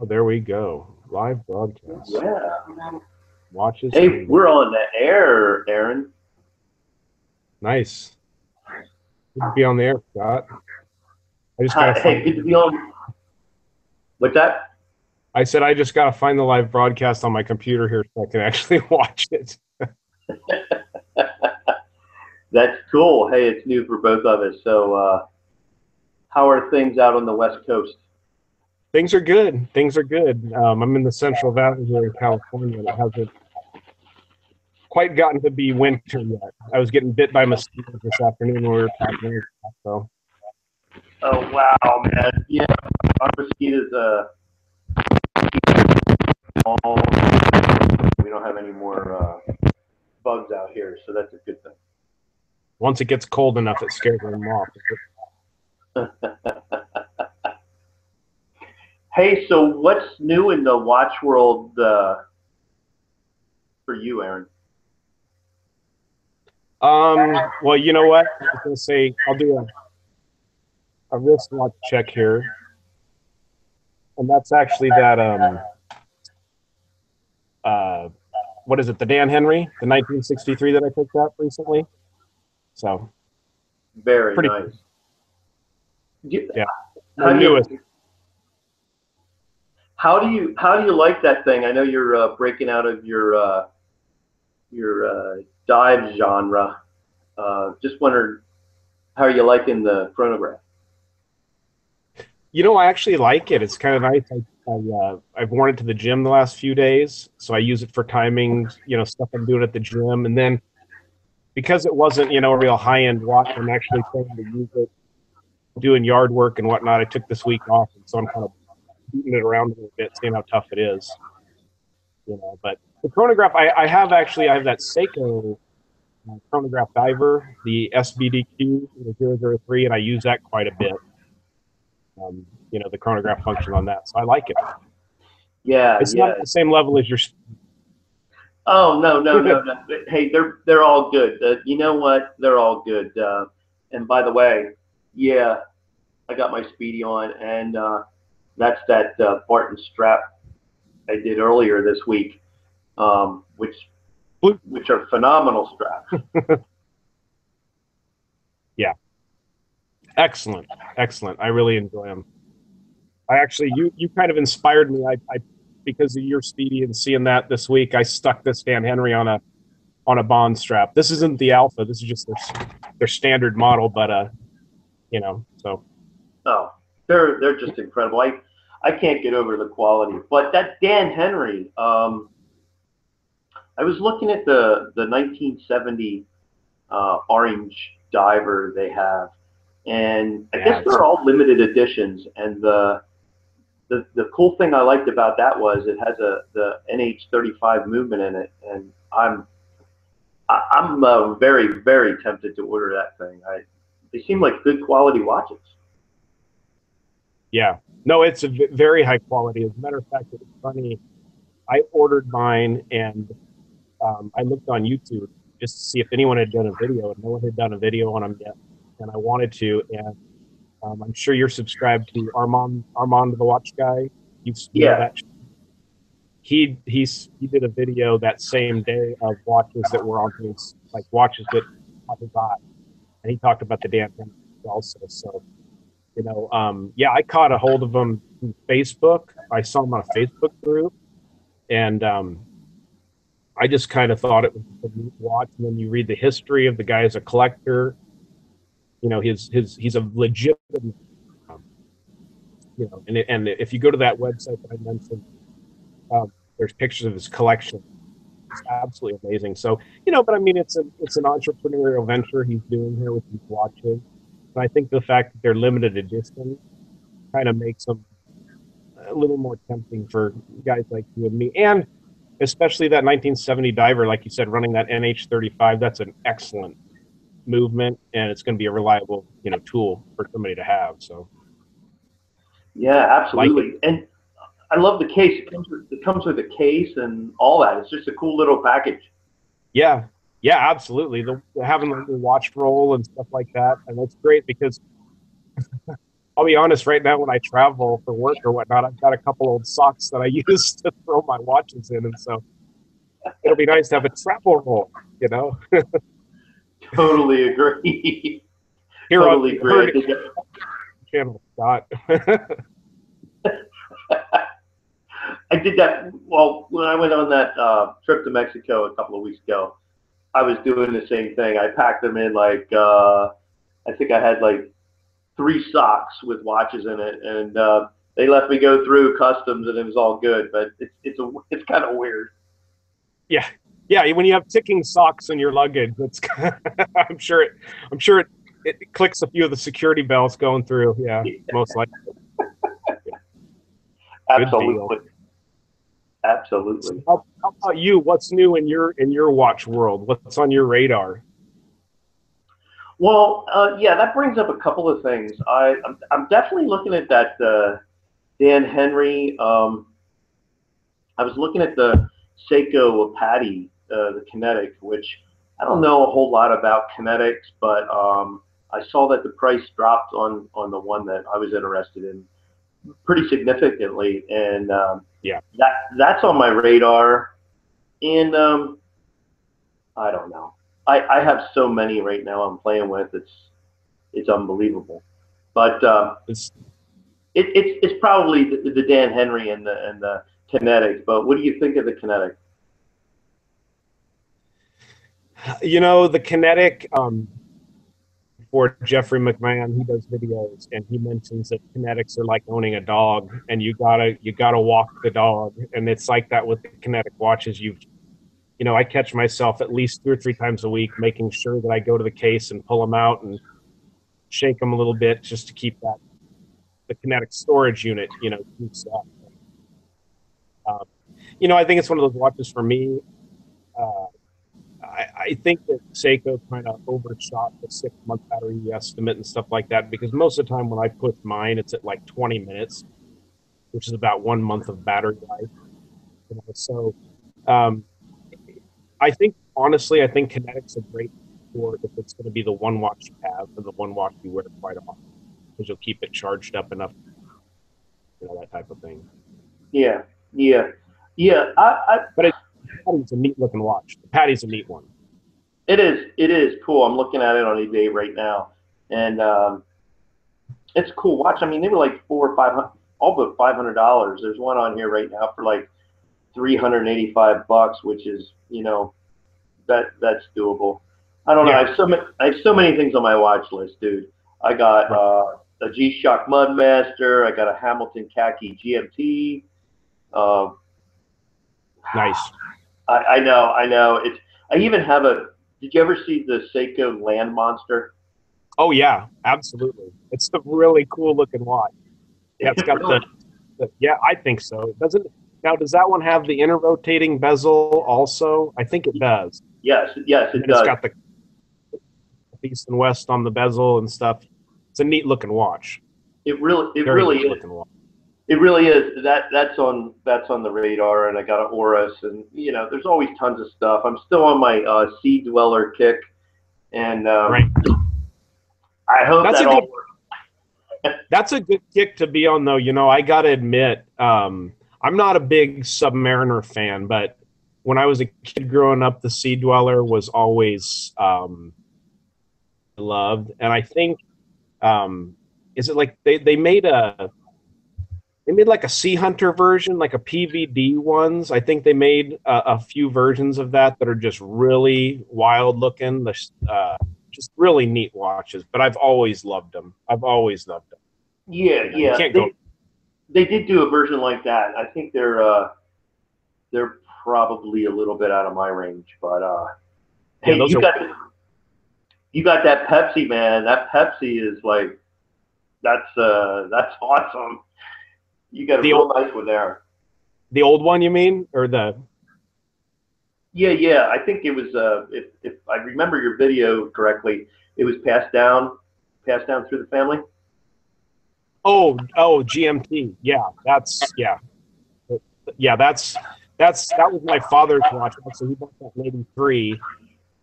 there we go. Live broadcast. Yeah. Watches. Hey, we're on the air, Aaron. Nice. Good to be on the air, Scott. I just gotta Hey, good to be on. What's that? I said I just gotta find the live broadcast on my computer here so I can actually watch it. That's cool. Hey, it's new for both of us. So, how are things out on the West Coast? Things are good. Things are good. I'm in the Central Valley here in California, and it hasn't quite gotten to be winter yet. I was getting bit by mosquitoes this afternoon when we were talking. So. Oh wow, man! Yeah, our mosquitoes. We don't have any more bugs out here, so that's a good thing. Once it gets cold enough, it scares them off. Hey, so what's new in the watch world for you, Aaron? Well, you know what? I was gonna say I'll do a wristwatch check here, and that's actually that what is it? The Dan Henry, the 1963 that I picked up recently. So very nice. Yeah, how do you like that thing? I know you're breaking out of your dive genre. Just wondered how are you liking the chronograph? You know, I actually like it. It's kind of nice. I've worn it to the gym the last few days, so I use it for timing, stuff I'm doing at the gym. And then because it wasn't, a real high-end watch, I'm actually trying to use it doing yard work and whatnot. I took this week off, and so I'm kind of beating it around a little bit, seeing how tough it is. But the chronograph, I have that Seiko chronograph diver, the SBDQ 003, and I use that quite a bit. The chronograph function on that, so I like it. Yeah, it's not at the same level as your. Oh no! Hey, they're all good. You know what? They're all good. And by the way, yeah, I got my Speedy on, and that's that Barton strap I did earlier this week, which are phenomenal straps. Yeah, excellent. I really enjoy them. You kind of inspired me. I because of your Speedy and seeing that this week, I stuck this Dan Henry on a Bond strap. This isn't the Alpha. This is just their standard model, but so. Oh, they're just incredible. I can't get over the quality. But that Dan Henry, I was looking at the 1970 orange diver they have, and I guess they're all limited editions. And the cool thing I liked about that was it has the NH35 movement in it, and I'm very, very tempted to order that thing. They seem like good quality watches. Yeah, no, it's a very high quality. As a matter of fact, it's funny. I ordered mine, and I looked on YouTube just to see if anyone had done a video, and no one had done a video on them yet. And I wanted to, and I'm sure you're subscribed to Armand the Watch Guy. You know that. He did a video that same day of watches that were on his, like watches that caught his eye, and he talked about the Dan Henry also. So. I caught a hold of them through Facebook. I saw them on a Facebook group, and I just kind of thought it was a neat watch. And then you read the history of the guy as a collector. He's a legitimate. And if you go to that website that I mentioned, there's pictures of his collection. It's absolutely amazing. So but I mean, it's an entrepreneurial venture he's doing here with these watches. I think the fact that they're limited edition kind of makes them a little more tempting for guys like you and me, and especially that 1970 diver, like you said, running that NH35. That's an excellent movement, and it's going to be a reliable, tool for somebody to have. So, yeah, absolutely, and I love the case. It comes with a case and all that. It's just a cool little package. Yeah, absolutely. Having the watch roll and stuff like that, and that's great because I'll be honest, right now when I travel for work or whatnot, I've got a couple old socks that I use to throw my watches in, and so it'll be nice to have a travel roll, you know. Totally agree. Here on Totally agree. Heard channel, Scott. I did that. Well, when I went on that trip to Mexico a couple of weeks ago, I was doing the same thing. I packed them in like I think I had like 3 socks with watches in it, and they let me go through customs, and it was all good. But it's kind of weird. Yeah, yeah. When you have ticking socks in your luggage, it's I'm sure it clicks a few of the security bells going through. Yeah, most likely. Good deal. Absolutely. Absolutely. So how about you? What's new in your watch world? What's on your radar? Well, yeah, that brings up a couple of things. I'm definitely looking at that Dan Henry. I was looking at the Seiko Patty, the Kinetic, which I don't know a whole lot about Kinetics, but I saw that the price dropped on the one that I was interested in pretty significantly, and Yeah, that's on my radar. And I don't know. I have so many right now I'm playing with. It's unbelievable. But it's it's probably the Dan Henry and the Kinetic. But what do you think of the Kinetic? the Kinetic. For Jeffrey McMahon, he does videos, and he mentions that Kinetics are like owning a dog, and you gotta walk the dog, and it's like that with the Kinetic watches. I catch myself at least 2 or 3 times a week making sure that I go to the case and pull them out and shake them a little bit just to keep the Kinetic storage unit, keeps up. Um, I think it's one of those watches for me. Uh, I think that Seiko kind of overshot the 6-month battery estimate and stuff like that, because most of the time when I push mine, it's at like 20 minutes, which is about 1 month of battery life. So um, honestly, I think Kinetics are great for if it's going to be the one watch you have and the one watch you wear quite often, because you'll keep it charged up enough, that type of thing. Yeah, yeah, yeah. But Patty's a neat looking watch. The Patty's a neat one. It is. It is cool. I'm looking at it on eBay right now, and it's a cool watch. I mean, they were like all but $500. There's one on here right now for like $385, which is that's doable. I don't know. Yeah. I have so many things on my watch list, dude. I got a G-Shock Mudmaster. I got a Hamilton Khaki GMT. Uh, Nice. I know. I know. I even have a. Did you ever see the Seiko Land Monster? Oh yeah, absolutely. It's a really cool looking watch. Yeah, it's got Really? yeah, I think so. Does that one have the inner rotating bezel also? I think it does. Yes, yes, it And does. it's got the east and west on the bezel and stuff. It's a neat looking watch. It Very really neat is. looking watch. It really is. That's on the radar, and I got an Oris, and there's always tons of stuff. I'm still on my Sea Dweller kick, and Right. I hope That's that a all good works. that's a good kick to be on though. I gotta admit, I'm not a big Submariner fan, but when I was a kid growing up, the Sea Dweller was always loved. And I think is it like they made like a Sea Hunter version, like a PVD ones. I think they made a few versions of that are just really wild looking. Just really neat watches. But I've always loved them. I've always loved them. Yeah, You yeah. can't go. They did do a version like that. I think they're probably a little bit out of my range, but Yeah, hey, those are. you got that Pepsi, man. That Pepsi is like that's awesome. You got a The real old, nice one there. the old one, you mean, or the? Yeah, yeah. I think it was if I remember your video correctly, it was passed down through the family. Oh, GMT. Yeah, that was my father's watch. So he bought that in '83.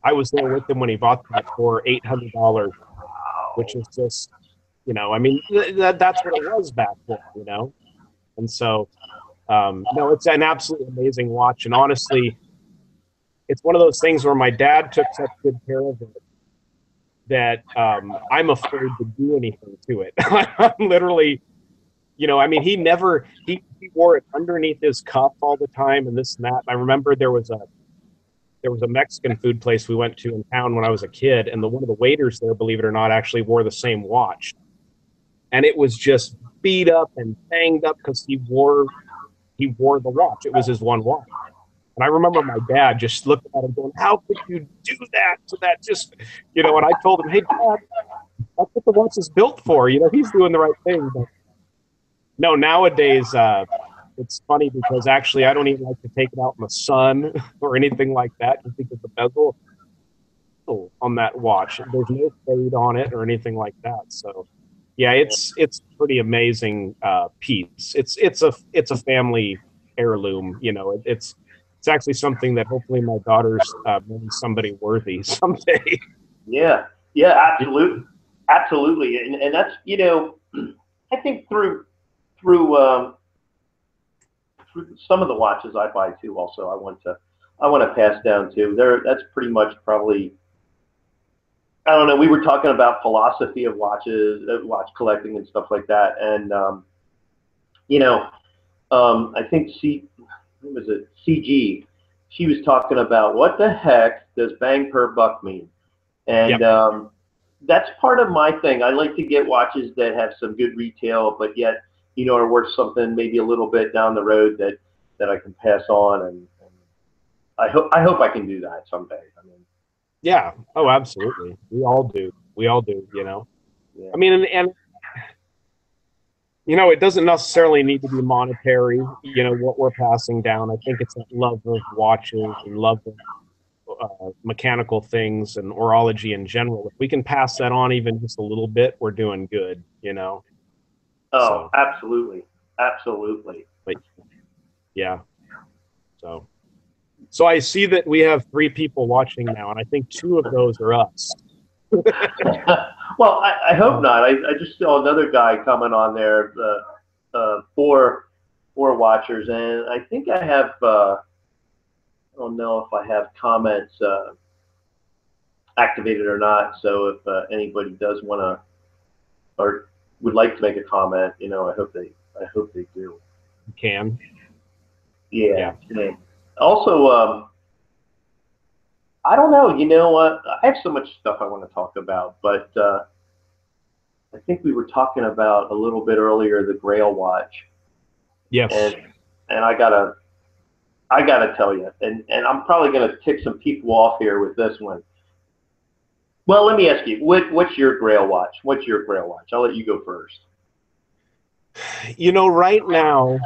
I was there with him when he bought that for $800, which is just You know, I mean, that's what it was back then, you know? And so, no, it's an absolutely amazing watch. And honestly, it's one of those things where my dad took such good care of it that I'm afraid to do anything to it. I'm literally, you know, I mean, he wore it underneath his cuff all the time and this and that. I remember there was a Mexican food place we went to in town when I was a kid, and one of the waiters there, believe it or not, actually wore the same watch, and it was just beat up and banged up because he wore the watch. It was his one watch. And I remember my dad just looking at him going, how could you do that to that? Just, you know, and I told him, hey, Dad, that's what the watch is built for. You know, he's doing the right thing. But no, nowadays, it's funny because actually I don't even like to take it out in the sun or anything like that just because the bezel on that watch, there's no fade on it or anything like that. So yeah, it's pretty amazing piece. It's a family heirloom. You know, it's actually something that hopefully my daughter's marries somebody worthy someday. Yeah, yeah, absolutely, absolutely, and that's, you know, I think through some of the watches I buy too. Also, I want to pass down too. That's pretty much probably, I don't know. We were talking about philosophy of watches, watch collecting, and stuff like that. And you know, I think what was it? CG. She was talking about what the heck does bang per buck mean, and Yep. that's part of my thing. I like to get watches that have some good retail, but yet, you know, are worth something maybe a little bit down the road that I can pass on, and I hope I can do that someday. I mean, Yeah. Oh, absolutely. We all do. We all do. You know. yeah. I mean, and you know, it doesn't necessarily need to be monetary. You know what we're passing down. I think it's that love of watches and love of mechanical things and horology in general. If we can pass that on even just a little bit, we're doing good, you know? Oh, So, absolutely, absolutely. but yeah. So, so I see that we have three people watching now, and I think two of those are us. Well, I hope not. I just saw another guy coming on there, four watchers, and I think I have. I don't know if I have comments activated or not. So if anybody does want to or would like to make a comment, you know, I hope they do. You can. Yeah. Yeah. Yeah. Also, I don't know. You know what? I have so much stuff I want to talk about, but I think we were talking about a little bit earlier the Grail Watch, Yes. and and I gotta tell you, and I'm probably gonna tick some people off here with this one. Well, let me ask you, what's your Grail Watch? What's your Grail Watch? I'll let you go first. You know, right now,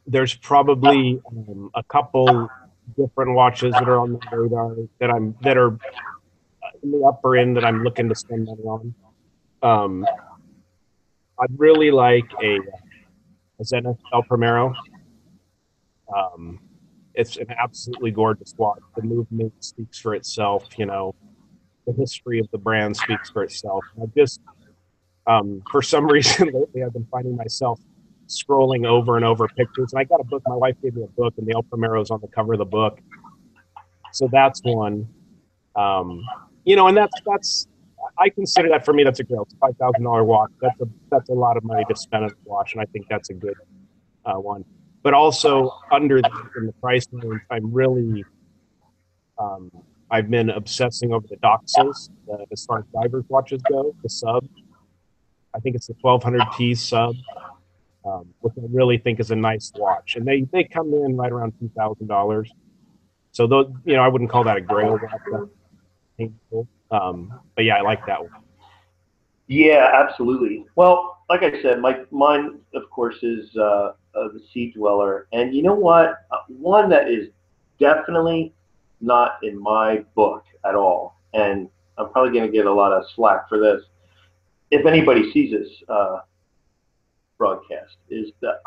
there's probably a couple different watches that are on the radar that are in the upper end that I'm looking to spend money on. Um, I'd really like a Zenith El Primero. Um, it's an absolutely gorgeous watch. The movement speaks for itself. You know, the history of the brand speaks for itself. I just, for some reason lately, I've been finding myself scrolling over and over pictures. And I got a book. My wife gave me a book, and the El Primero's on the cover of the book. So that's one. Um, you know, and that's I consider that for me. That's a grail. It's a $5,000 watch. That's a lot of money to spend on a watch, and I think that's a good one. But also under that in the price range, um, I've been obsessing over the Doxas as far as divers watches go. The sub, I think it's the 1200 piece sub, which I really think is a nice watch, and they come in right around $2,000. So those, you know, I wouldn't call that a grail watch. That's painful. But yeah, I like that one. Yeah, absolutely. Well, like I said, mine, of course, is the Sea Dweller, and you know what? One that is definitely not in my book at all, and I'm probably going to get a lot of slack for this. If anybody sees this broadcast, is that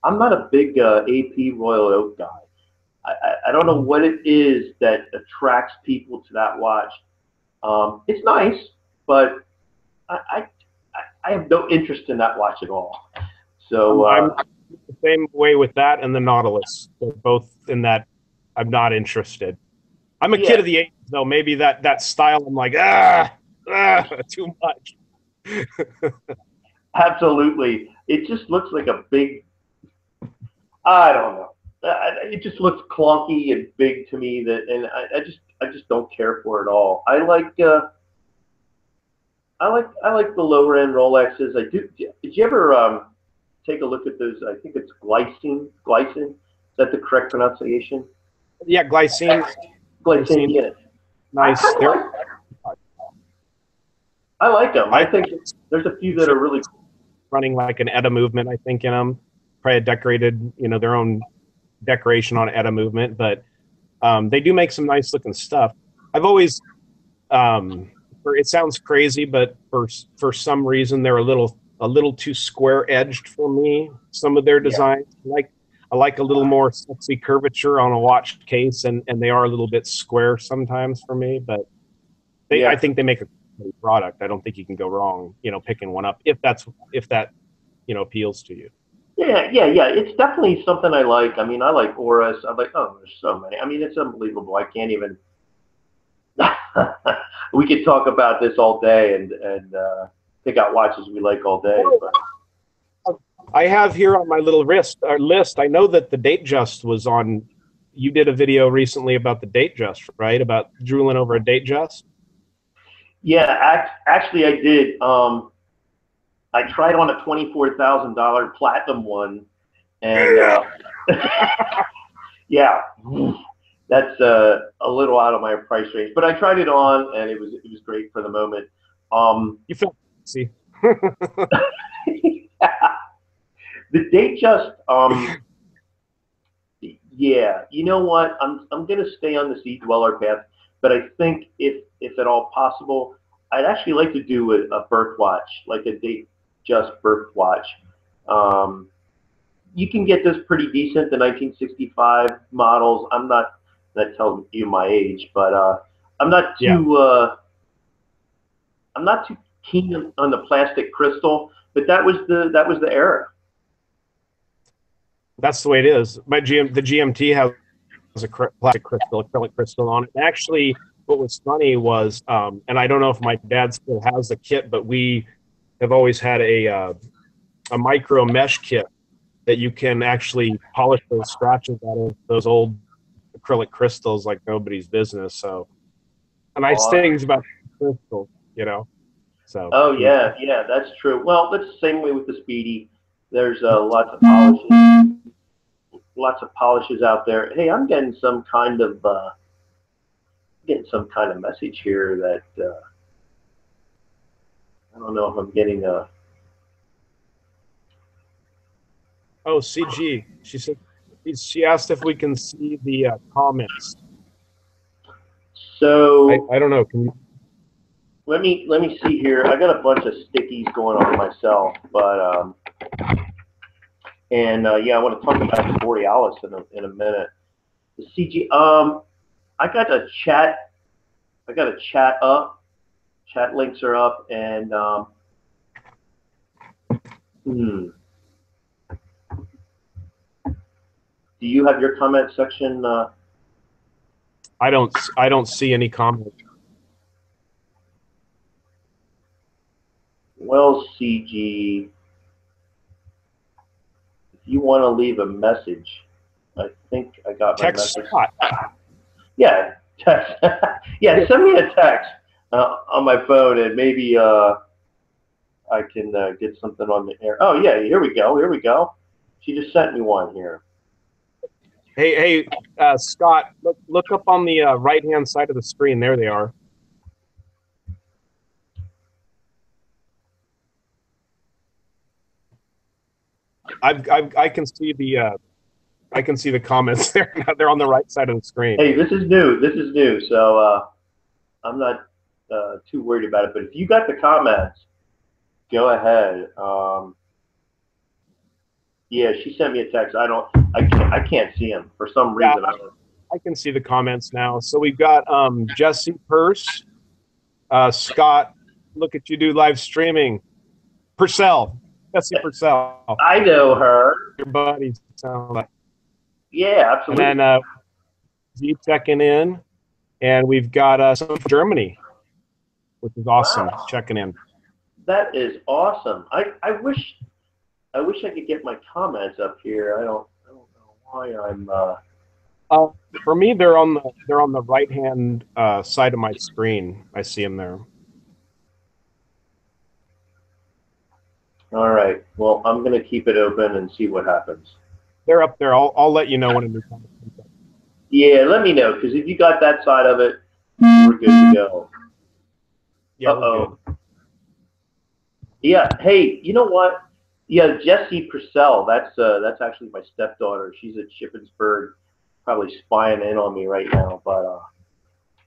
I'm not a big AP Royal Oak guy. I don't know what it is that attracts people to that watch. It's nice, but I, I have no interest in that watch at all. So I'm the same way with that and the Nautilus. They're both in that I'm not interested. I'm a kid yeah, of the 80s, though. Maybe that style, I'm like, too much. absolutely. It just looks like a big. I don't know. It just looks clunky and big to me. That and I just don't care for it all. I like the lower end Rolexes. I do. Did you ever take a look at those? I think it's glycine. Glycine. Is that the correct pronunciation? Yeah, glycine. Glycine. Glycine, Yeah. I nice. kind of like. I like them. I I think there's a few that are really. running like an ETA movement, I think, in them. Probably decorated, their own decoration on ETA movement, but they do make some nice looking stuff. I've always, it sounds crazy, but for some reason they're a little too square edged for me. Some of their Yeah. designs, I like a little more sexy curvature on a watch case, and they are a little bit square sometimes for me. But I Yeah. think they make a great product. I don't think you can go wrong, picking one up if that appeals to you. Yeah. It's definitely something I like. I mean, I like Oris. I like. Oh, there's so many. I mean, it's unbelievable. I can't even. We could talk about this all day and pick out watches we like all day. But I have here on my little list. I know that the Date Just was on. You did a video recently about the Date Just, right? About drooling over a Date Just. yeah, actually, I did. I tried on a $24,000 platinum one, and yeah, that's a little out of my price range. But I tried it on, and it was great for the moment. You feel see. The Date Just, yeah, you know what? I'm gonna stay on the Sea Dweller path, but I think if at all possible, I'd actually like to do a birth watch, like a Date Just birth watch. Um, you can get this pretty decent, the 1965 models. I'm not that telling you my age, but I'm not Yeah, too I'm not too keen on the plastic crystal. But that was the era. that's the way it is. The GMT has a plastic crystal, acrylic crystal on it. And actually, what was funny was, and I don't know if my dad still has the kit, but we have always had a micro mesh kit that you can actually polish those scratches out of those old acrylic crystals like nobody's business. So, and nice Awesome. things about crystals, So, Oh yeah, that's true. Well, that's the same way with the Speedy. There's lots of polishes out there. Hey, I'm getting some kind of message here that I don't know if I'm getting a. oh, CG. She said she asked if we can see the comments. So I don't know. Can you? let me see here. I got a bunch of stickies going on myself, but yeah, I want to talk about the Borealis in a minute. The CG. I got a chat. I got a chat up. Chat links are up, and hmm. Do you have your comment section? I don't see any comments. Well, CG, if you want to leave a message, I think I got my Text message. Scott. Yeah, text. Yeah, send me a text on my phone, and maybe I can get something on the air. Oh yeah, here we go. Here we go. She just sent me one here. Hey, Scott, look up on the right-hand side of the screen. There they are. I can see the comments there. They're on the right side of the screen. Hey, this is new. This is new. So I'm not too worried about it. But if you got the comments, go ahead. Yeah, she sent me a text. I can't see him for some reason. Yeah, I can see the comments now. So we've got Jesse Purse, Scott Look at you do live streaming. Purcell. Jesse Purcell. I know her. Your buddies sound like. Yeah, And absolutely. then Z checking in. And we've got some from Germany, which is awesome, Wow, checking in. that is awesome. I wish I could get my comments up here. I don't know why I'm. For me, they're on the right hand side of my screen. I see them there. All right. Well, I'm gonna keep it open and see what happens. They're up there. I'll let you know when a new comment comes up. Yeah, let me know because if you got that side of it, we're good to go. Yeah, we're good. Yeah. Hey, you know what? Yeah, Jessie Purcell. That's actually my stepdaughter. She's at Shippensburg, probably spying in on me right now. But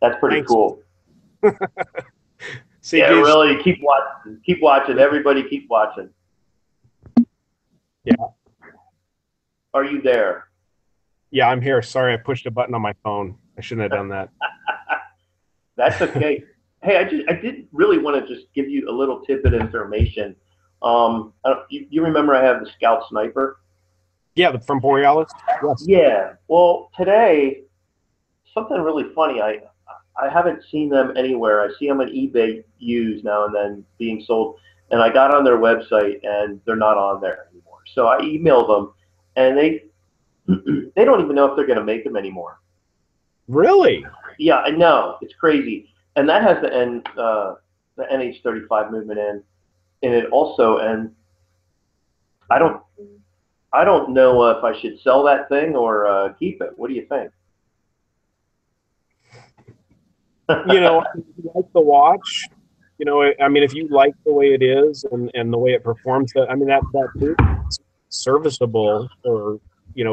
that's pretty Thanks. cool. Yeah, CG's, really. Keep watching. Keep watching. Everybody, keep watching. yeah. Are you there? Yeah, I'm here. Sorry, I pushed a button on my phone. I shouldn't have done that. That's okay. Hey, I did really want to just give you a little tidbit of information. You remember I have the Scout Sniper? Yeah, from Borealis? Yes. Yeah. Well, today something really funny. I haven't seen them anywhere. I see them on eBay used now and then being sold, and I got on their website and they're not on there anymore. So I emailed them, and they they don't even know if they're going to make them anymore. Really? Yeah, I know, it's crazy, and that has the NH35 movement in it also, and I don't I don't know if I should sell that thing or keep it. What do you think? If you like the watch, I mean, if you like the way it is and the way it performs, that is serviceable for,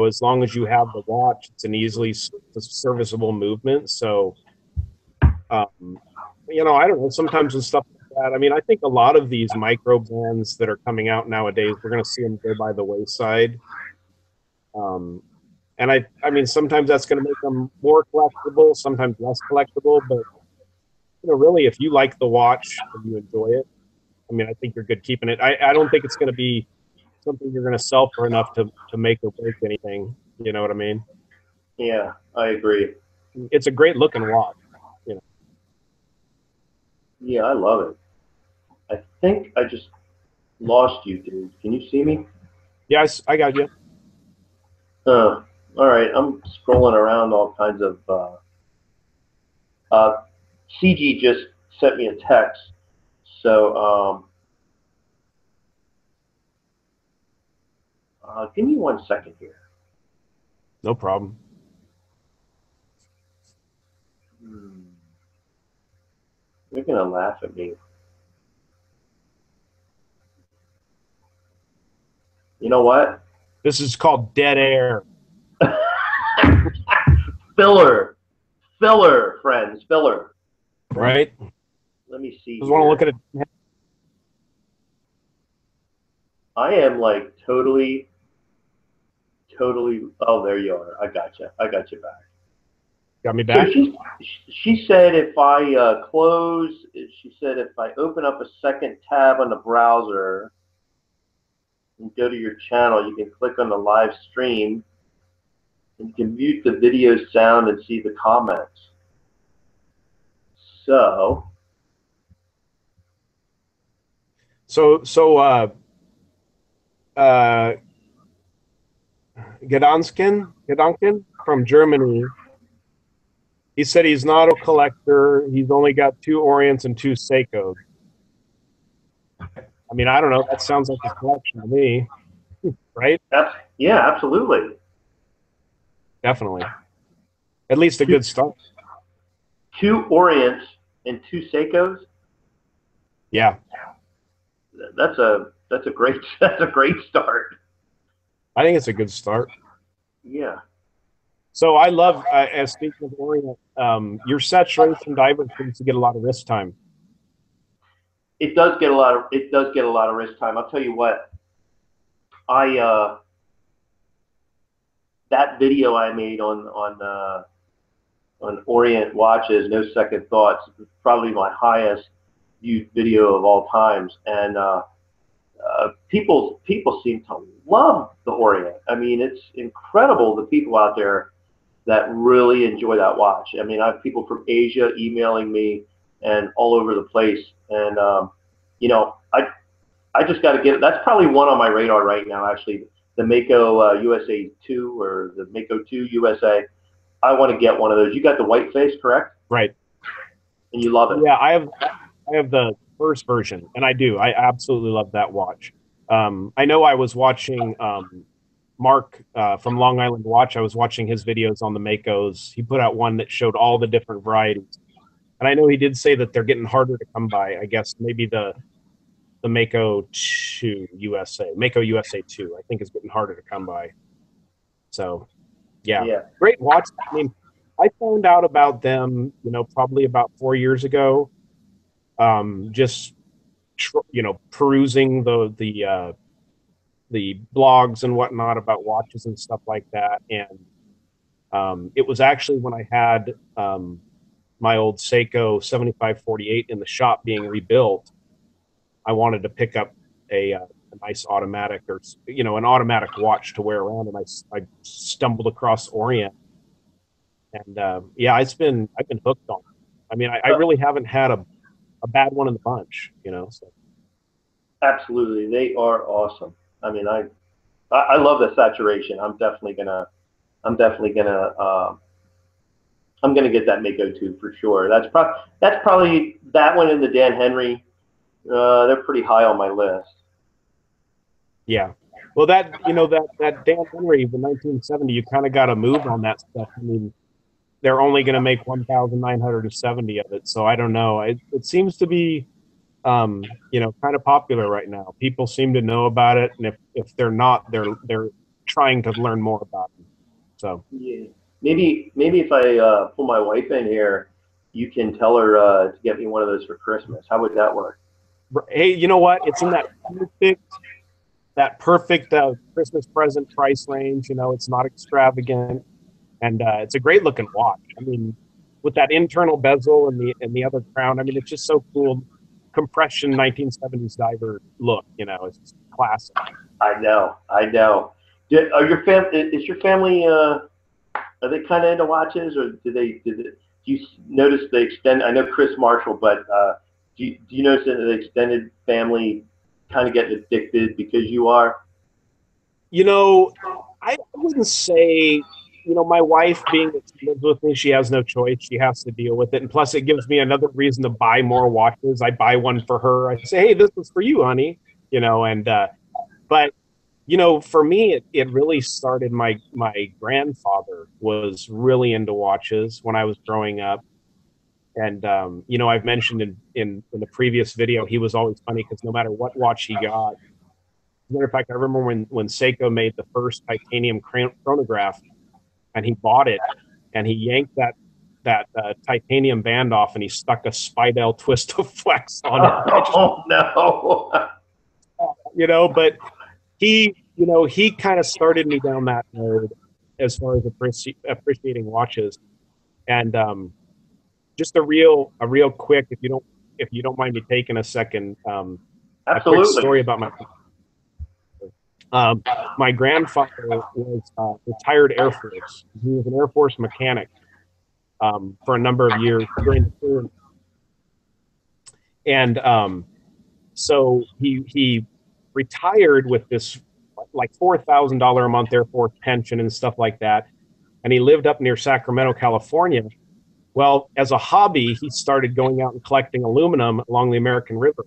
as long as you have the watch, it's an easily serviceable movement. So, I don't know, sometimes with stuff like that, I mean, I think a lot of these micro brands that are coming out nowadays, we're going to see them go by the wayside. Um, and I mean, sometimes that's going to make them more collectible, sometimes less collectible, but really, if you like the watch and you enjoy it, I mean, I think you're good keeping it. I don't think it's going to be something you're going to sell for enough to make or break anything. You know what I mean? Yeah, I agree. It's a great looking watch. You know. Yeah, I love it. I think I just lost you, dude. Can you see me? Yeah, I got you. All right, I'm scrolling around all kinds of. Uh, CG just sent me a text, so give me 1 second here. No problem. You're gonna laugh at me. You know what? This is called dead air. Filler, friends, filler. Right? Let me see Just want to here. look at it. I am like totally. Oh, there you are. I got you. I got you back. Got me So back? she said if I close, she said if I open up a second tab on the browser and go to your channel, you can click on the live stream and you can mute the video sound and see the comments. Uh, Gedanken from Germany. He said he's not a collector. He's only got 2 Orients and 2 Seikos. I mean, I don't know. That sounds like a collection to me, right? Yeah, absolutely. Definitely. At least a good start. 2 Orients and 2 Seikos. Yeah. That's a great that's a great start. I think it's a good start. Yeah. So I love, as speaking of Orient, your saturation diver seems to get a lot of wrist time. It does get a lot of wrist time. I'll tell you what. That video I made on Orient watches, no second thoughts, probably my highest viewed video of all times, and people seem to love the Orient. I mean, it's incredible the people out there that really enjoy that watch. I mean, I have people from Asia emailing me and all over the place, and you know, I just got to get it. That's probably one on my radar right now, actually. The Mako USA 2 or the Mako 2 USA. I want to get one of those. You got the white face, correct? Right. And you love it. Yeah, I have the first version, and I do. I absolutely love that watch. I know I was watching Mark from Long Island Watch. I was watching his videos on the Makos. He put out one that showed all the different varieties, and I know he did say that they're getting harder to come by. I guess maybe the Mako 2 USA, Mako USA 2, I think is getting harder to come by. So, yeah. Great watch. I mean, I found out about them, you know, probably about 4 years ago. Just you know, perusing the blogs and whatnot about watches and stuff like that, and it was actually when I had my old Seiko 7548 in the shop being rebuilt. I wanted to pick up a nice automatic, or you know, an automatic watch to wear around, and I stumbled across Orient, and yeah, I've been hooked on it. I mean, I really haven't had a bad one in the bunch, you know. So. Absolutely, they are awesome. I mean, I love the saturation. I'm definitely gonna get that Mako 2 for sure. That's probably that one and the Dan Henry. They're pretty high on my list. Yeah. Well, that, you know, that Dan Henry, the 1970, you kind of got to move on that stuff. I mean, they're only going to make 1,970 of it. So I don't know. It seems to be, you know, kind of popular right now. People seem to know about it. And if they're not, they're trying to learn more about it. So yeah, maybe if I pull my wife in here, you can tell her to get me one of those for Christmas. How would that work? Hey, you know what? It's in that perfect Christmas present price range. You know, it's not extravagant, and it's a great looking watch. I mean, with that internal bezel and the other crown, I mean, it's just so cool. Compression 1970s diver look. You know, it's just classic. I know. Is your family? Are they kind of into watches, or do you notice they extend? I know Chris Marshall, but do you notice that the extended family kind of getting addicted because you are? You know, I wouldn't say, you know, my wife being that she lives with me, she has no choice. She has to deal with it. And plus, it gives me another reason to buy more watches. I buy one for her. I say, hey, this was for you, honey. You know, and, but, you know, for me, it really started. My grandfather was really into watches when I was growing up. And, you know, I've mentioned in the previous video, he was always funny because no matter what watch he got, as a matter of fact, I remember when Seiko made the first titanium chronograph, and he bought it, and he yanked that titanium band off, and he stuck a Spidell twist of flex on it. Oh no! You know, but he kind of started me down that road as far as appreciating watches, and just a real quick, if you don't mind me taking a second, a quick story about my grandfather was retired Air Force. He was an Air Force mechanic for a number of years during the tour. And so he retired with this like $4,000 a month Air Force pension and stuff like that. And he lived up near Sacramento, California. Well, as a hobby, he started going out and collecting aluminum along the American River.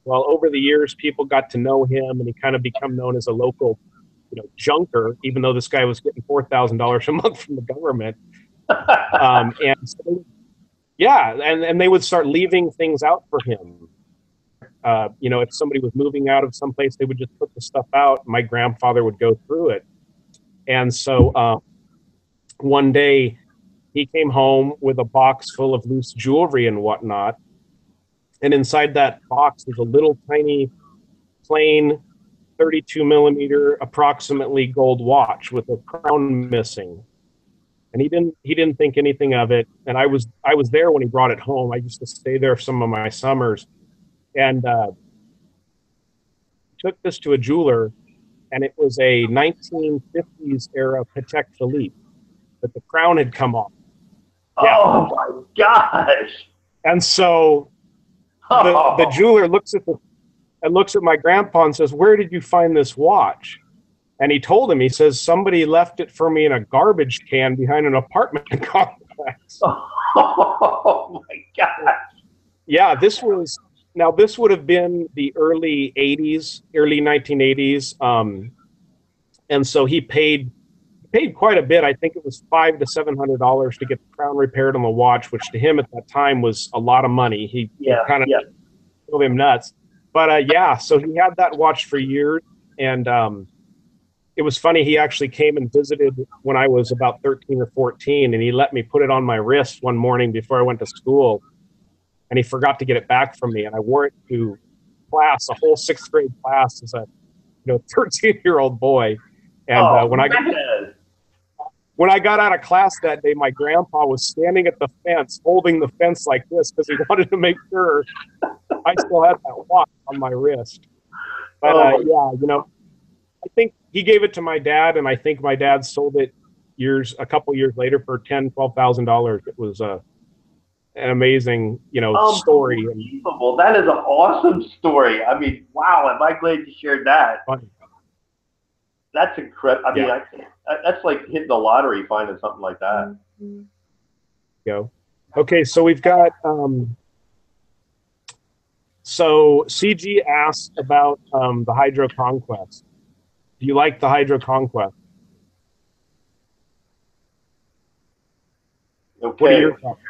Well, over the years, people got to know him, and he kind of become known as a local, you know, junker, even though this guy was getting $4,000 a month from the government. And so, yeah, and they would start leaving things out for him. You know, if somebody was moving out of someplace, they would just put the stuff out. My grandfather would go through it. And so one day he came home with a box full of loose jewelry and whatnot. And inside that box was a little tiny, plain 32 millimeter, approximately gold watch with a crown missing. and he didn't think anything of it. And I was there when he brought it home. I used to stay there some of my summers, and took this to a jeweler, and it was a 1950s era Patek Philippe that the crown had come off. Yeah, Oh my gosh. and so the Oh, jeweler looks at my grandpa and says, "Where did you find this watch?" And he told him, he says, "Somebody left it for me in a garbage can behind an apartment complex." oh my gosh. Yeah, this would have been the early 80s, early 1980s. And so he paid quite a bit. I think it was $500 to $700 to get the crown repaired on the watch, which to him at that time was a lot of money. He Yeah, kind of yeah. drove him nuts. But yeah, so he had that watch for years, and it was funny. He actually came and visited when I was about 13 or 14, and he let me put it on my wrist one morning before I went to school, and he forgot to get it back from me, and I wore it to class, a whole sixth grade class, as a 13-year-old boy. And Oh man. when I got out of class that day, my grandpa was standing at the fence, holding the fence like this because he wanted to make sure I still had that watch on my wrist. But Oh, yeah, I think he gave it to my dad, and I think my dad sold it a couple years later for $10,000, $12,000. It was an amazing, story and unbelievable. That is an awesome story. I mean, wow, am I glad you shared that. fun. That's incredible. I mean, Yeah, that's like hitting the lottery finding something like that. go. Okay, so we've got so CG asked about the Hydro Conquest. Do you like the Hydro Conquest? What are Okay. your thoughts?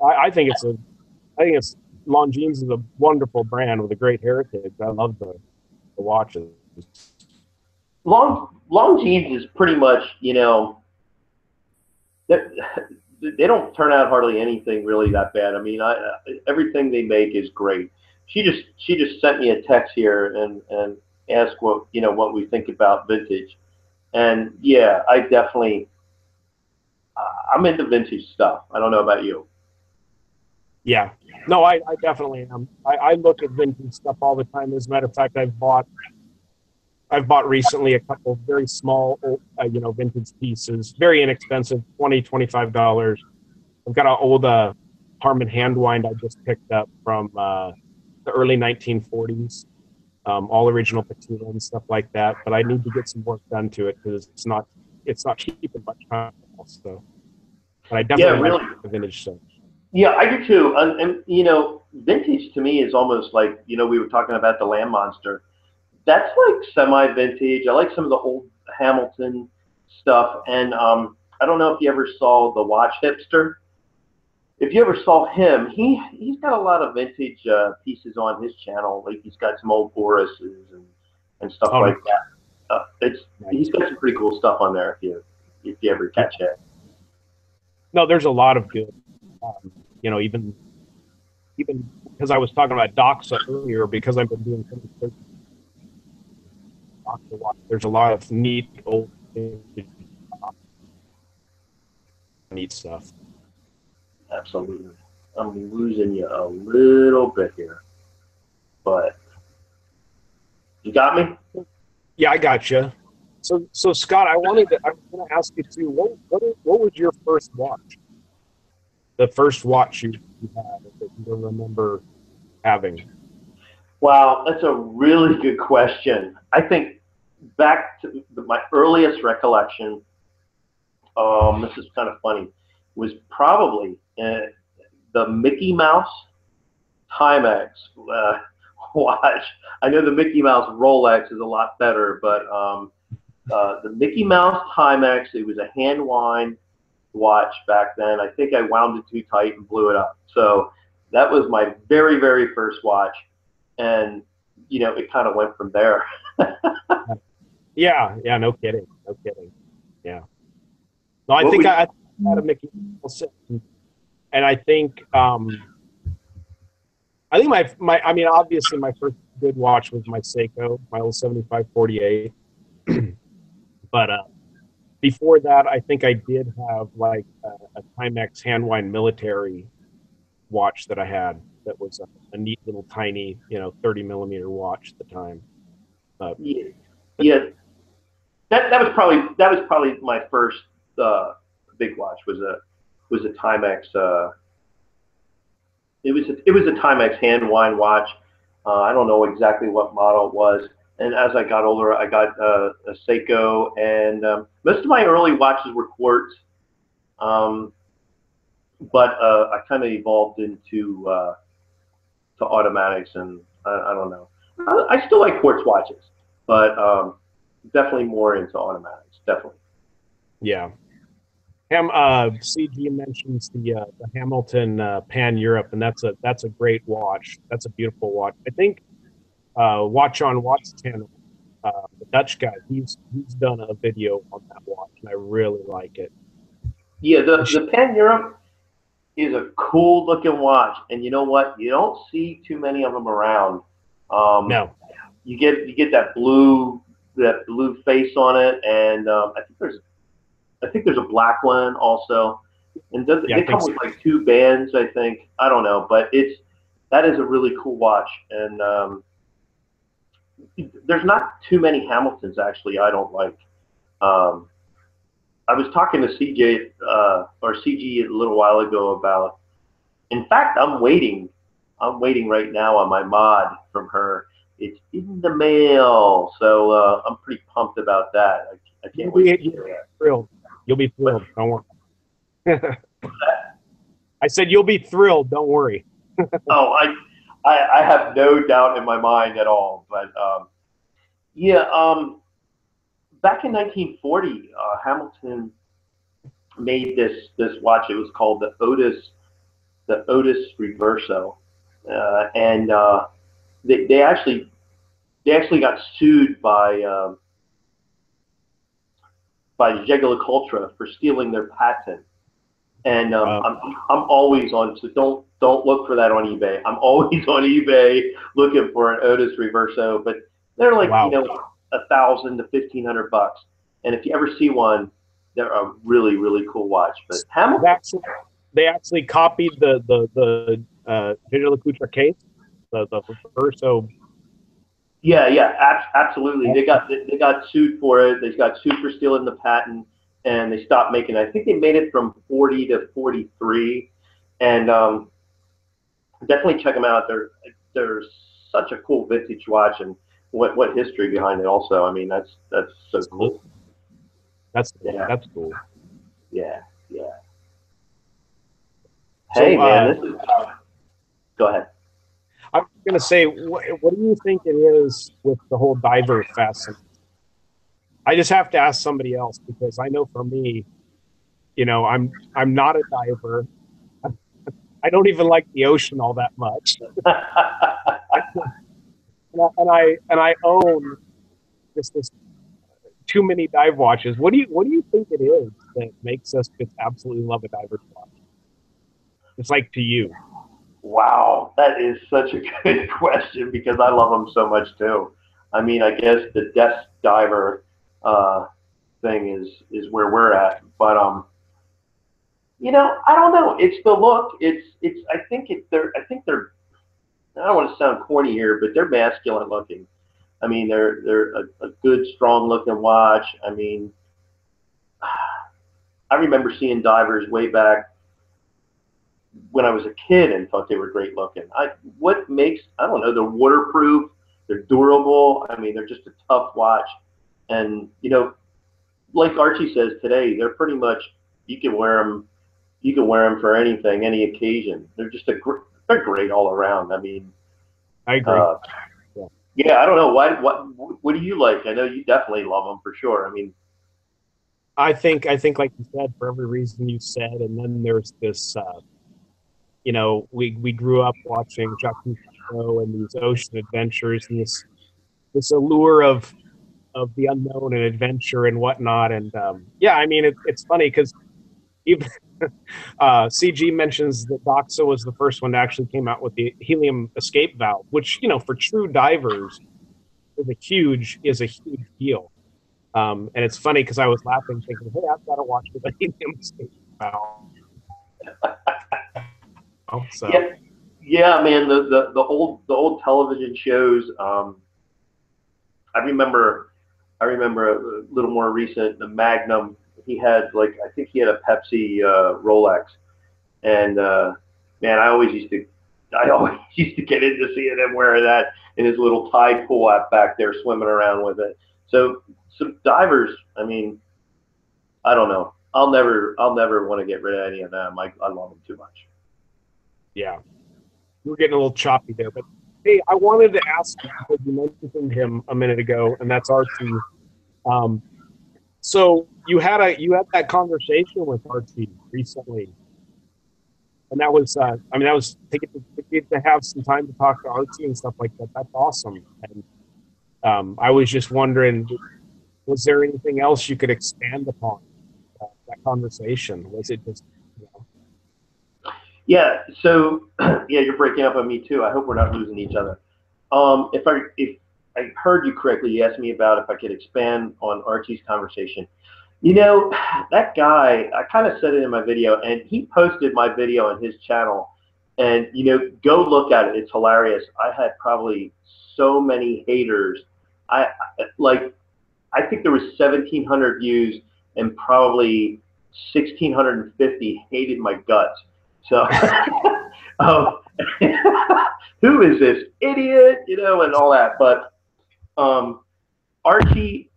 I think it's Longines is a wonderful brand with a great heritage. I love the watches. Long jeans is pretty much, they, they don't turn out hardly anything really that bad. I mean, everything they make is great. She just sent me a text here and asked what we think about vintage. And yeah, I'm into vintage stuff. I don't know about you. Yeah. No, I definitely am. I look at vintage stuff all the time. As a matter of fact, I've bought recently a couple of very small, vintage pieces, very inexpensive, $20, $25. I've got an old Harman hand wind I just picked up from the early 1940s, all original patina and stuff like that. But I need to get some work done to it because it's not keeping much time. So, but I Yeah, definitely like really. the vintage stuff. Yeah, I do too. And vintage to me is almost like we were talking about the Land Monster. That's like semi-vintage. I like some of the old Hamilton stuff, and I don't know if you ever saw the Watch Hipster. If you ever saw him, he's got a lot of vintage pieces on his channel. Like he's got some old Boruses and stuff Oh, like that. It's nice. He's got some pretty cool stuff on there if you ever catch it. No, there's a lot of good. Even because I was talking about Doxa earlier, because I've been doing some research on Doxa Watch. There's a lot of neat old neat stuff. Absolutely. I'm losing you a little bit here, but you got me. Yeah, I got you. So Scott, I was going to ask you too. What was your first watch? The first watch you had that you remember having? Wow, that's a really good question. I think back to my earliest recollection, this is kind of funny, was probably the Mickey Mouse Timex watch. I know the Mickey Mouse Rolex is a lot better, but the Mickey Mouse Timex, it was a hand wind watch back then. I think I wound it too tight and blew it up. So that was my very, very first watch. And, it kind of went from there. Yeah, no kidding, no kidding. Yeah. No, I What think would I had a Mickey Mouse, and I think I mean, obviously my first good watch was my Seiko, my old 7548. But Before that, I think I did have like a Timex Handwind military watch that I had that was a neat little tiny, 30 millimeter watch at the time. Yeah, But yeah. That was probably my first big watch was a Timex. It was a Timex hand wind watch. I don't know exactly what model it was. And as I got older, I got a Seiko, and most of my early watches were quartz. Um, but I kind of evolved into to automatics, and I don't know. I still like quartz watches, but definitely more into automatics. Definitely. yeah, CG mentions the Hamilton Pan Europe, and that's a great watch. That's a beautiful watch. I think Watch on Watch channel, the Dutch guy, he's done a video on that watch, and I really like it. Yeah, You should- the Pan Europe is a cool looking watch, and you know what? You don't see too many of them around. Um, no, you get that blue face on it, and I think there's a black one also, and yeah, I they think come so. with like two bands. I think I don't know, but that is a really cool watch, and there's not too many Hamiltons actually. I don't like. Um, I was talking to CJ or CG a little while ago about. In fact, I'm waiting. I'm waiting right now on my mod from her. It's in the mail, so I'm pretty pumped about that. I can't wait to You'll hear be that. thrilled. You'll be But thrilled. Don't worry. I said you'll be thrilled. Don't worry. oh, I have no doubt in my mind at all. But yeah, back in 1940, Hamilton made this watch. It was called the Otis Reverso, and they actually got sued by Jaguar for stealing their patent. And Uh, I'm always on. So don't look for that on eBay. I'm always on eBay looking for an Otis Reverso, but they're like wow. 1,000 to 1,500 bucks. And if you ever see one, they're a really really cool watch. But Hamilton, They actually copied the Digital Kucha case, the Verso. yeah, absolutely. They got sued for it. They got sued for stealing the patent, and they stopped making it. I think they made it from 40 to 43, and definitely check them out. They're such a cool vintage watch, and what history behind it. Also, I mean that's so Absolutely. cool. That's Yeah, that's cool. yeah, yeah. So Hey man, this is. Go ahead. I'm going to say, what do you think it is with the whole diver fascination? I just have to ask somebody else because I know for me, I'm not a diver. I don't even like the ocean all that much. And I own this too many dive watches. What do you think it is that makes us just absolutely love a diver's watch? It's like to you. Wow, that is such a good question because I love them so much too. I mean, I guess the desk diver uh, thing is where we're at, but I don't know. It's the look. It's. I think it. They're. I don't want to sound corny here, but they're masculine looking. I mean, they're a good, strong looking watch. I mean, I remember seeing divers way back when I was a kid and thought they were great looking. What makes I don't know. They're waterproof. They're durable. I mean, they're just a tough watch. And like Archie says today, they're pretty much you can wear them. You can wear them for anything, any occasion. They're great all around. I mean, I agree. uh, Yeah. yeah. I don't know what do you like? I know you definitely love them for sure. I mean, I think like you said, for every reason you said, and then there's this we grew up watching Jacques Cousteau and these ocean adventures and this allure of the unknown and adventure and whatnot. And yeah, I mean it's funny because even CG mentions that Doxa was the first one that actually came out with the helium escape valve, which for true divers is a huge deal. And it's funny because I was laughing, thinking, "Hey, I've got to watch the Millennium Station now." So Yeah, yeah, man. The old television shows. I remember a little more recent, the Magnum. He had like I think he had a Pepsi Rolex, and man, I always used to get into seeing him wearing that in his little tide pool out back there, swimming around with it. So some divers. I mean, I don't know. I'll never want to get rid of any of them. I love them too much. yeah, we were getting a little choppy there, but hey, I wanted to ask you because you mentioned him a minute ago, and that's Archie. Um, so you had that conversation with Archie recently, and that was I mean that was to get to have some time to talk to Archie and stuff like that. That's awesome. And I was just wondering, was there anything else you could expand upon that conversation? Was it just you know, Yeah. So yeah, you're breaking up on me too. I hope we're not losing each other. If I heard you correctly, you asked me about if I could expand on Archie's conversation. You know, that guy, I kind of said it in my video, and he posted my video on his channel. And, you know, go look at it. It's hilarious. I had probably so many haters. Like, I think there was 1,700 views, and probably 1,650 hated my guts. So, um, who is this idiot? You know, and all that. But um, Archie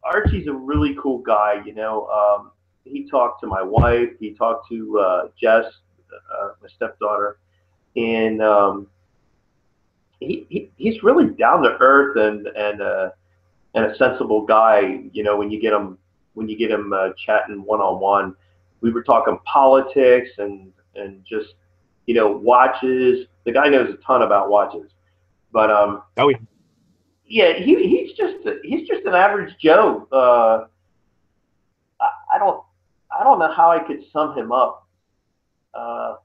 Archie's a really cool guy. You know, he talked to my wife. He talked to Jess, my stepdaughter, and he's really down to earth and a sensible guy. You know, when you get him chatting one on one, we were talking politics and just watches. The guy knows a ton about watches, but oh yeah. yeah, he's just an average Joe. I don't know how I could sum him up. Uh,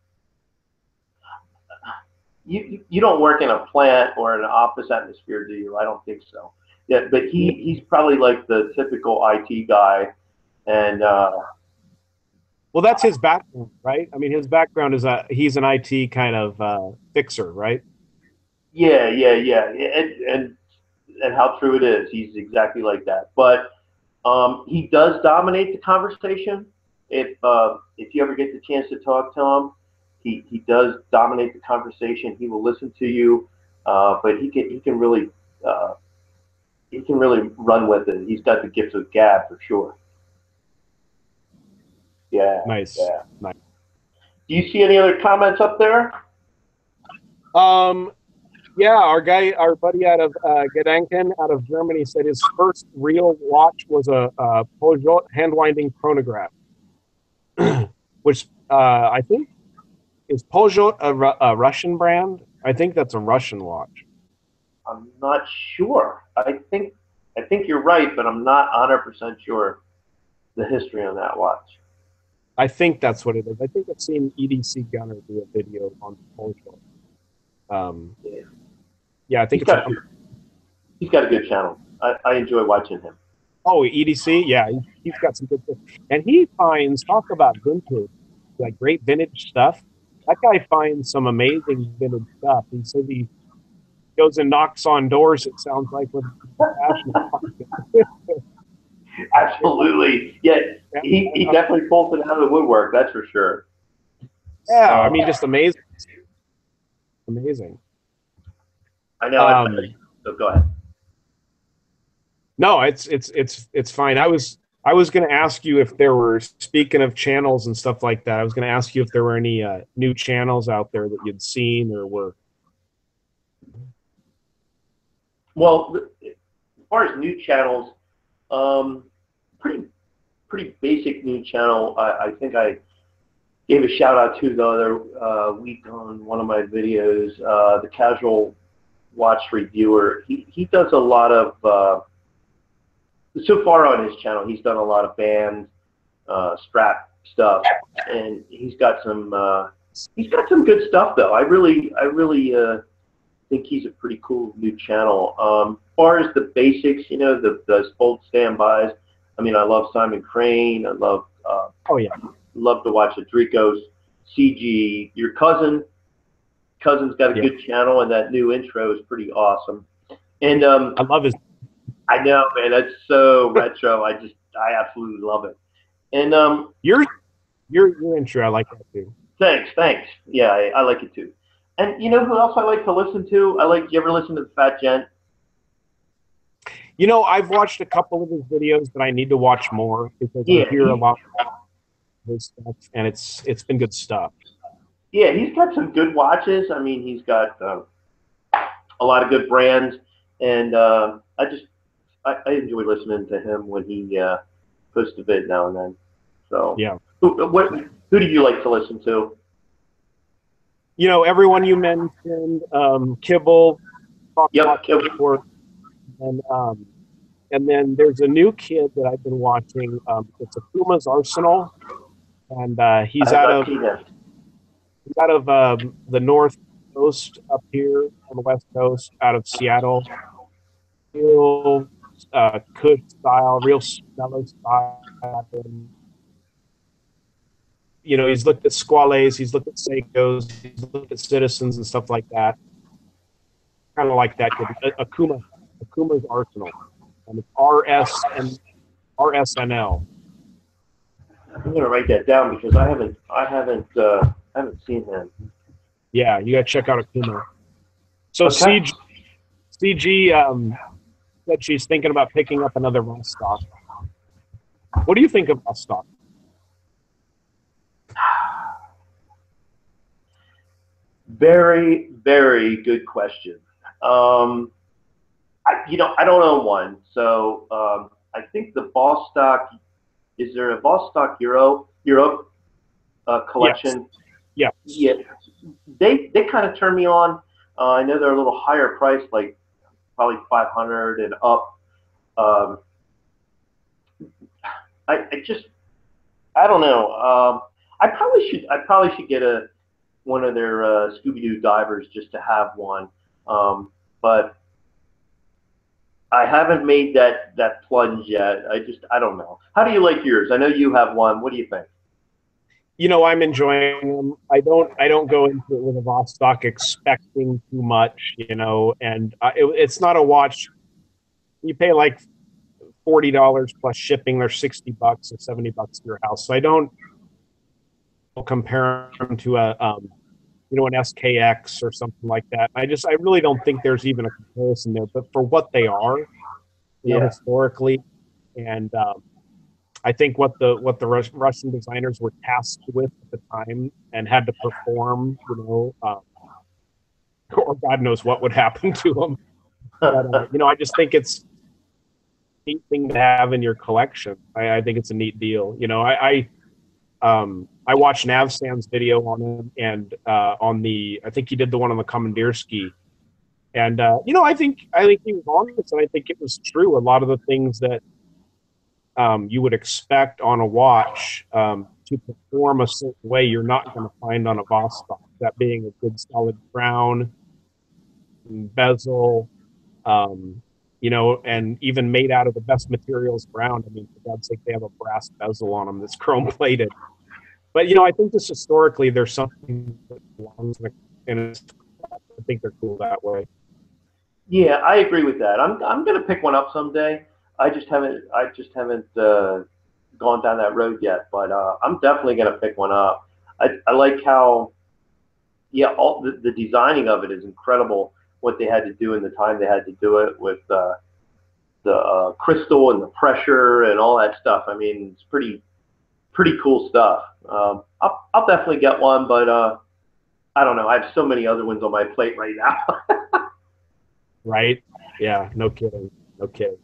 you don't work in a plant or an office atmosphere, do you? I don't think so. Yeah, but he's probably like the typical IT guy, and Well, that's his background, right? I mean, his background is he's an IT kind of fixer, right? yeah, and how true it is. He's exactly like that. But he does dominate the conversation. If you ever get the chance to talk to him, he does dominate the conversation. He will listen to you, but uh, he can really run with it. He's got the gift of gab for sure. Yeah, Nice, yeah. nice. Do you see any other comments up there? Um, yeah, our buddy out of Gedanken out of Germany said his first real watch was a Peugeot hand winding chronograph, which I think is Peugeot a Russian brand. I think that's a Russian watch. I'm not sure. I think you're right, but I'm not 100% sure the history on that watch. I think that's what it is. I think I've seen EDC Gunner do a video on Peugeot. Yeah. Yeah, I think He's it's. got he's got a good channel. I enjoy watching him. Oh, EDC, yeah, he's got some good stuff, and he finds talk about vintage, like great vintage stuff. That guy finds some amazing vintage stuff. He says he goes and knocks on doors. It sounds like with the fashion market. Absolutely. Yeah, he definitely pulls it out of the woodwork, that's for sure. Yeah, I mean, just amazing, amazing. I know. So go ahead. No, it's fine. I was going to ask you if there were, speaking of channels and stuff like that, I was going to ask you if there were any new channels out there that you'd seen or were. Well, as far as new channels, um, pretty basic new channel. I think I gave a shout out to the other week on one of my videos, the Casual Watch Reviewer. He does a lot of so far on his channel, he's done a lot of band strap stuff, and he's got some good stuff though. I really think he's a pretty cool new channel. far as the basics, you know, the old standbys. I mean, I love Simon Crane. I love Oh yeah, love to watch Adrico's CG. Your cousin's got a yeah. good channel, and that new intro is pretty awesome. And I love his. I know, man, that's so retro. I absolutely love it. And Your your intro, I like that too. thanks. Yeah, I like it too. And you know who else I like to listen to? You ever listen to the Fat Gent? You know, I've watched a couple of his videos, but I need to watch more because I Yeah, hear a lot of his stuff, and it's been good stuff. yeah, he's got some good watches. I mean, he's got a lot of good brands, and I enjoy listening to him when he posts a vid now and then. So, Yeah. who do you like to listen to? You know, everyone you mentioned, Kibble, talked Yep. about before, and then there's a new kid that I've been watching. It's Akuma's Arsenal, and I've seen him. he's out of the North Coast up here on the West Coast, out of Seattle. Real good style, real mellow style. And, you know, he's looked at Squales, he's looked at Seikos, he's looked at Citizens and stuff like that. Kind of like that. Akuma's Arsenal, and it's RSNL. I'm gonna write that down because I haven't seen him. Yeah, you got to check out Akuma. So Okay. CG said she's thinking about picking up another Vostok. What do you think of Vostok? Very, very good question. I don't own one, so I think the Bostock. Is there a Bostock Europe Yes. collection? Yeah. Yeah, they kind of turn me on. I know they're a little higher priced, like probably 500 and up. Um, I just I don't know. I probably should get one of their Scooby Doo divers just to have one. But I haven't made that plunge yet. I don't know. How do you like yours? I know you have one. What do you think? You know, I'm enjoying them. I don't go into it with a Vostok expecting too much, you know, and it's not a watch. You pay like $40 plus shipping. They're $60 or $70 to your house. So I don't compare them to a you know, an SKX or something like that. I really don't think there's even a comparison there. But for what they are, you know, Yeah. historically, and I think what the Russian designers were tasked with at the time and had to perform, you know, or God knows what would happen to them. But you know, I just think it's a neat thing to have in your collection. I think it's a neat deal. You know, I watched Navsan's video on him and on the I think he did the one on the Commandeersky. And you know, I think he was honest, and I think it was true. A lot of the things that you would expect on a watch to perform a certain way, you're not going to find on a Vostok. That being a good solid crown, bezel, you know, and even made out of the best materials around. I mean, for God's sake, they have a brass bezel on them that's chrome plated. But you know, I think just historically, there's something that belongs in it. I think they're cool that way. Yeah, I agree with that. I'm gonna pick one up someday. I just haven't gone down that road yet, but I'm definitely gonna pick one up. I like how all the designing of it is incredible. What they had to do in the time they had to do it with the crystal and the pressure and all that stuff. I mean, it's pretty cool stuff. I'll definitely get one, but I don't know. I have so many other ones on my plate right now. Right? Yeah, no kidding. No kidding.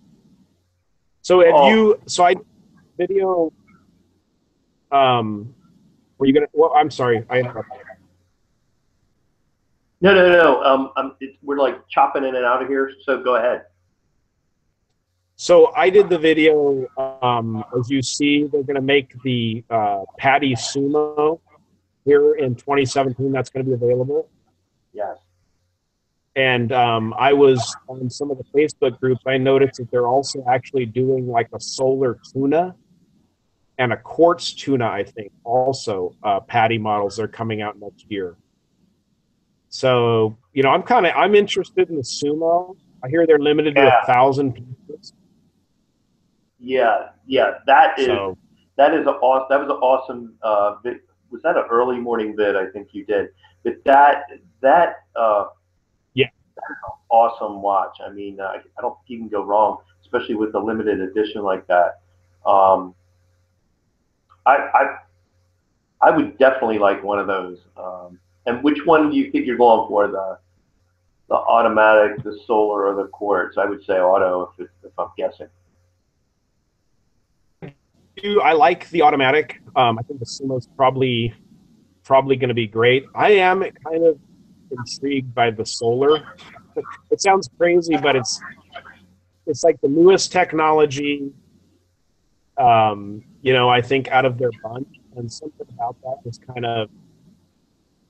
So have Oh, you so I video were you gonna well I'm sorry, I interrupted. no. We're like chopping in and out of here, so go ahead. So I did the video as you see, they're gonna make the Patty Sumo here in 2017. That's gonna be available. Yes. And I was on some of the Facebook groups. I noticed that they're also actually doing like a solar tuna and a quartz tuna, I think, also patty models are coming out next year. So, you know, I'm interested in the sumo. I hear they're limited to Yeah, 1,000 pieces. yeah. So, That is a awesome. That was an awesome. Was that an early morning vid? I think you did. But that yeah, awesome watch. I mean, I don't think you can go wrong, especially with a limited edition like that. Um, I, I I would definitely like one of those. And which one do you think you're going for? The automatic, the solar, or the quartz? I would say auto if I'm guessing. I like the automatic. I think the sumo's probably going to be great. I am kind of intrigued by the solar. It sounds crazy, but it's like the newest technology. You know, I think out of their bunch, and something about that is kind of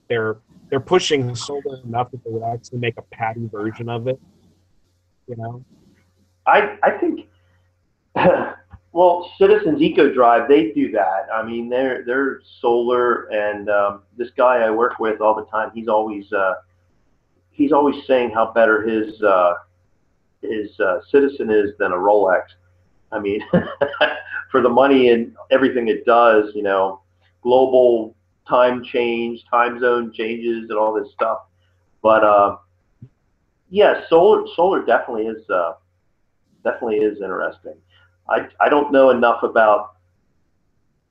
they're they're pushing solar enough that they would actually make a patty version of it. You know, I think. Well, Citizens Eco Drive, they do that. I mean, they're solar, and this guy I work with all the time, he's always saying how better his Citizen is than a Rolex. I mean, for the money and everything it does, you know, global time change, time zone changes, and all this stuff. But yeah, solar definitely is interesting. I don't know enough about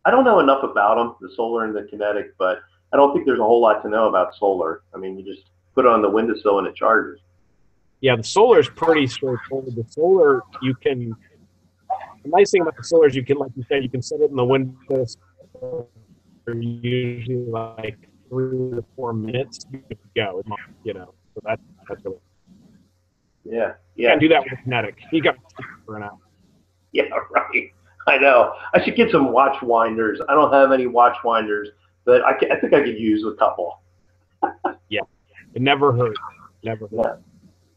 them, the solar and the kinetic, but I don't think there's a whole lot to know about solar. I mean, you just put it on the windowsill and it charges. yeah, the solar is pretty straightforward. The solar you can the nice thing about the solar is you can, like you said, you can set it in the window for usually like 3 to 4 minutes. You can go, you know. So that's really Yeah, you can't yeah, do that with a kinetic. You got to for an hour. yeah, right. I know. I should get some watch winders. I don't have any watch winders, but I think I could use a couple. Yeah, it never hurt. Never hurt.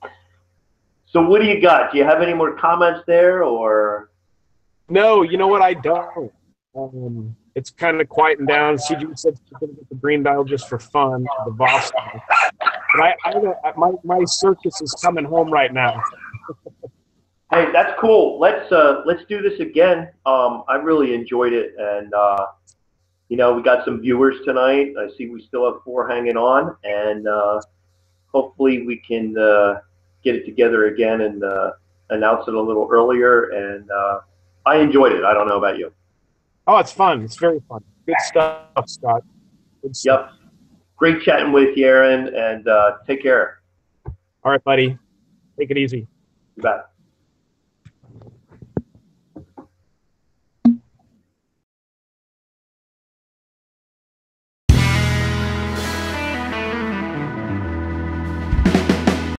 Yeah. So what do you got? Do you have any more comments there, or? No, you know what? I don't. It's kind of quieting down. CG said she's going to get the green dial just for fun, the Voss. But my circus is coming home right now. Hey, that's cool. Let's do this again. I really enjoyed it, and you know, we got some viewers tonight. I see we still have 4 hanging on, and hopefully we can get it together again and announce it a little earlier. And I enjoyed it. I don't know about you. Oh, it's fun. It's very fun. Good stuff, Scott. Good stuff. Yep. Great chatting with you, Aaron, and take care. All right, buddy. Take it easy. You bet.